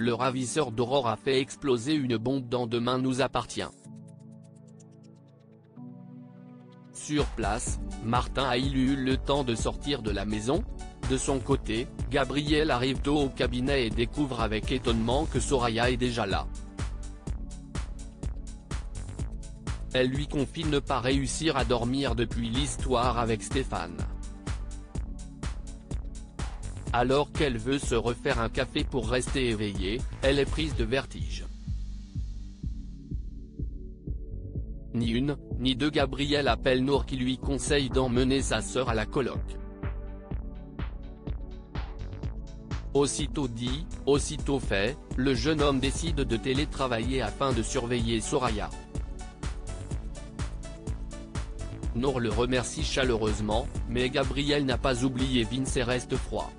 le ravisseur d'Aurore a fait exploser une bombe dans Demain nous appartient. Sur place, Martin a-t-il eu le temps de sortir de la maison? De son côté, Gabriel arrive tôt au cabinet et découvre avec étonnement que Soraya est déjà là. Elle lui confie ne pas réussir à dormir depuis l'histoire avec Stéphane. Alors qu'elle veut se refaire un café pour rester éveillée, elle est prise de vertige. Ni une, ni deux. Gabriel appelle Nour qui lui conseille d'emmener sa sœur à la coloc. Aussitôt dit, aussitôt fait, le jeune homme décide de télétravailler afin de surveiller Soraya. Nour le remercie chaleureusement, mais Gabriel n'a pas oublié Vince et reste froid.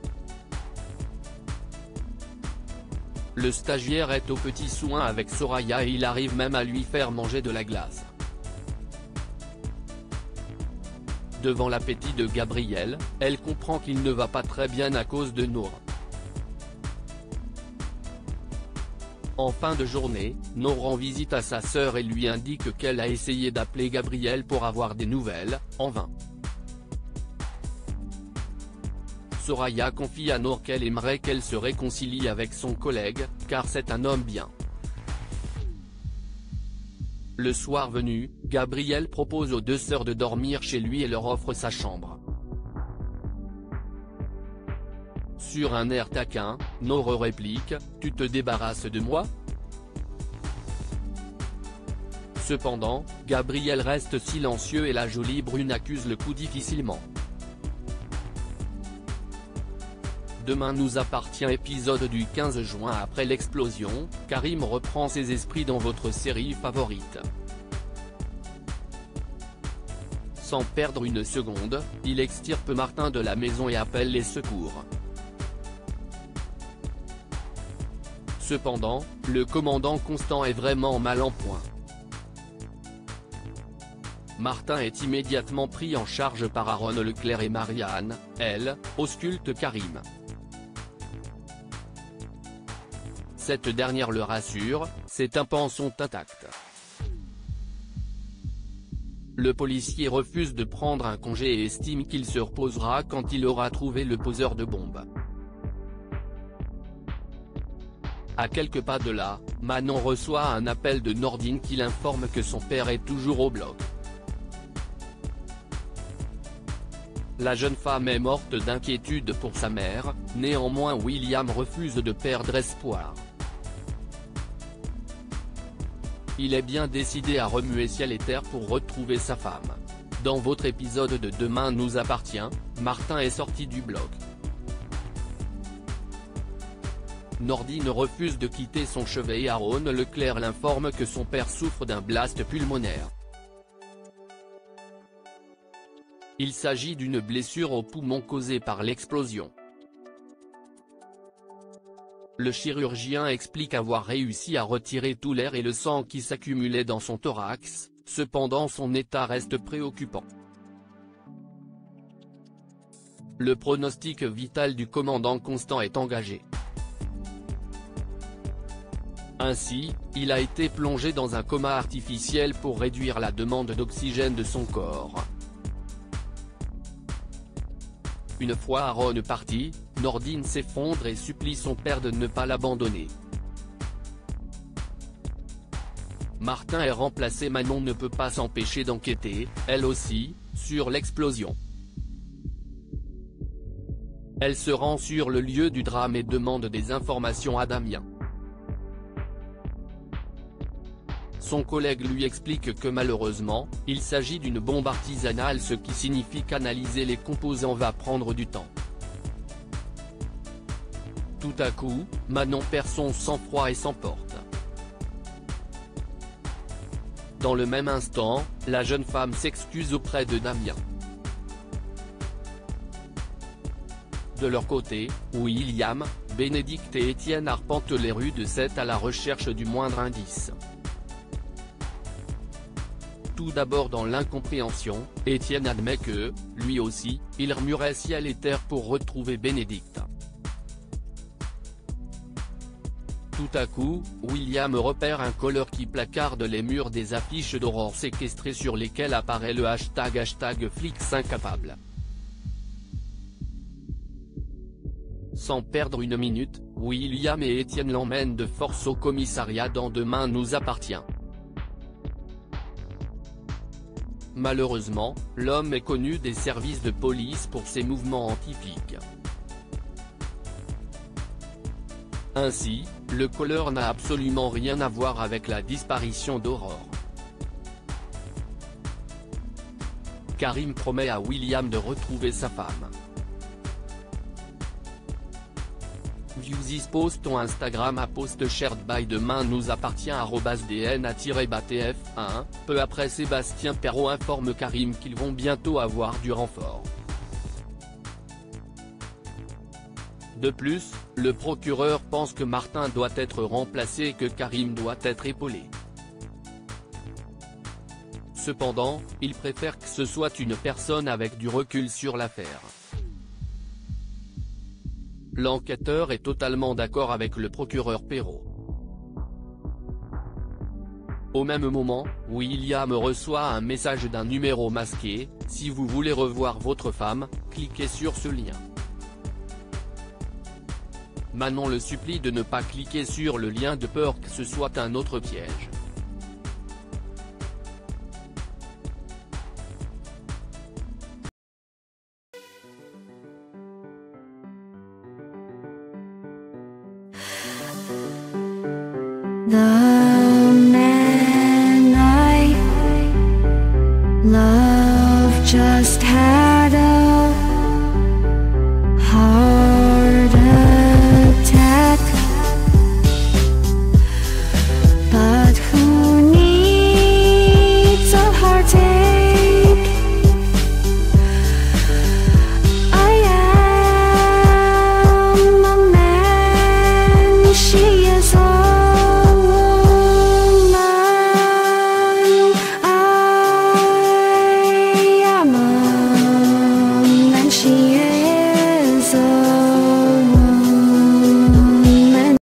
Le stagiaire est aux petits soins avec Soraya et il arrive même à lui faire manger de la glace. Devant l'appétit de Gabriel, elle comprend qu'il ne va pas très bien à cause de Nour. En fin de journée, Nour rend visite à sa sœur et lui indique qu'elle a essayé d'appeler Gabriel pour avoir des nouvelles, en vain. Soraya confie à Nour qu'elle aimerait qu'elle se réconcilie avec son collègue, car c'est un homme bien. Le soir venu, Gabriel propose aux deux sœurs de dormir chez lui et leur offre sa chambre. Sur un air taquin, Nour réplique « Tu te débarrasses de moi ?» Cependant, Gabriel reste silencieux et la jolie brune accuse le coup difficilement. Demain nous appartient. Épisode du 15 juin. Après l'explosion, Karim reprend ses esprits dans votre série favorite. Sans perdre une seconde, il extirpe Martin de la maison et appelle les secours. Cependant, le commandant Constant est vraiment mal en point. Martin est immédiatement pris en charge par Aaron Leclerc et Marianne, elle, ausculte Karim. Cette dernière le rassure, ses tympans sont intacts. Le policier refuse de prendre un congé et estime qu'il se reposera quand il aura trouvé le poseur de bombes. À quelques pas de là, Manon reçoit un appel de Nordine qui l'informe que son père est toujours au bloc. La jeune femme est morte d'inquiétude pour sa mère, néanmoins William refuse de perdre espoir. Il est bien décidé à remuer ciel et terre pour retrouver sa femme. Dans votre épisode de Demain nous appartient, Martin est sorti du bloc. Nordine refuse de quitter son chevet et Aaron Leclerc l'informe que son père souffre d'un blast pulmonaire. Il s'agit d'une blessure au poumon causée par l'explosion. Le chirurgien explique avoir réussi à retirer tout l'air et le sang qui s'accumulait dans son thorax, cependant son état reste préoccupant. Le pronostic vital du commandant Constant est engagé. Ainsi, il a été plongé dans un coma artificiel pour réduire la demande d'oxygène de son corps. Une fois Aaron parti, Nordine s'effondre et supplie son père de ne pas l'abandonner. Martin est remplacé. Manon ne peut pas s'empêcher d'enquêter, elle aussi, sur l'explosion. Elle se rend sur le lieu du drame et demande des informations à Damien. Son collègue lui explique que malheureusement, il s'agit d'une bombe artisanale, ce qui signifie qu'analyser les composants va prendre du temps. Tout à coup, Manon perd son sang-froid et s'emporte. Dans le même instant, la jeune femme s'excuse auprès de Damien. De leur côté, William, Bénédicte et Étienne arpentent les rues de Sète à la recherche du moindre indice. Tout d'abord dans l'incompréhension, Étienne admet que, lui aussi, il remuerait ciel et terre pour retrouver Bénédicte. Tout à coup, William repère un colleur qui placarde les murs des affiches d'Aurore séquestrées sur lesquelles apparaît le hashtag flics incapables. Sans perdre une minute, William et Étienne l'emmènent de force au commissariat dans Demain nous appartient. Malheureusement, l'homme est connu des services de police pour ses mouvements anti-flics. Ainsi, le colleur n'a absolument rien à voir avec la disparition d'Aurore. Karim promet à William de retrouver sa femme. View this post on Instagram à post shared by Demain nous appartient @dna-batf1. Peu après, Sébastien Perrault informe Karim qu'ils vont bientôt avoir du renfort. De plus, le procureur pense que Martin doit être remplacé et que Karim doit être épaulé. Cependant, il préfère que ce soit une personne avec du recul sur l'affaire. L'enquêteur est totalement d'accord avec le procureur Perrault. Au même moment, William reçoit un message d'un numéro masqué: si vous voulez revoir votre femme, cliquez sur ce lien. Manon le supplie de ne pas cliquer sur le lien de peur que ce soit un autre piège. The man I love just had